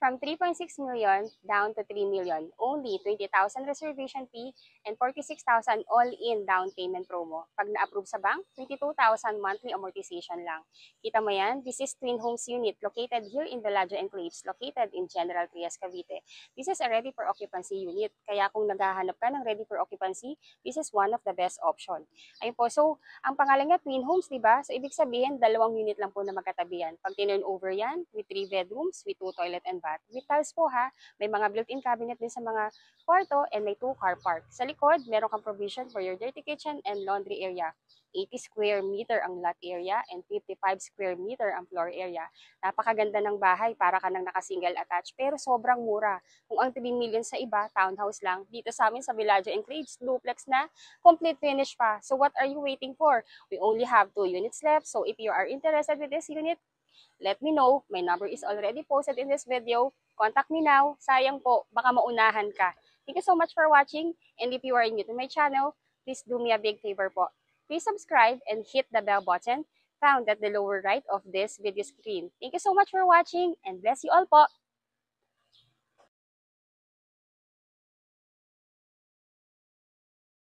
from 3.6 million down to 3 million. Only 20,000 reservation fee and 46,000 all-in down payment promo. Pag na-approve sa bank, 22,000 monthly amortization lang. Kita mo yan? This is Twin Homes Unit located here in Bellagio Enclaves, located in General Trias, Cavite. This is a ready for occupancy unit. Kaya kung naghahanap ka ng ready for occupancy, this is one of the best option. Ayun po, so ang pangalan niya Twin Homes, di ba? So ibig sabihin, dalawang unit lang po na magkatabihan. Pag tinurn over yan, with 3 bedrooms, with 2 toilet and bath. With tiles po ha, may mga built-in cabinet din sa mga kwarto and may 2 car park. Sa likod, meron kang provision for your dirty kitchen and laundry area. 80 square meter ang lot area and 55 square meter ang floor area. Napakaganda ng bahay, para ka nang naka-single attached, pero sobrang mura. Kung ang 3 million sa iba, townhouse lang. Dito sa amin sa Bellagio Enclaves, duplex na, complete finish pa. So what are you waiting for? We only have 2 units left. So if you are interested with this unit, let me know. My number is already posted in this video. Contact me now. Sayang po, baka maunahan ka. Thank you so much for watching. And if you are new to my channel, please do me a big favor po. Please subscribe and hit the bell button found at the lower right of this video screen. Thank you so much for watching and bless you all po.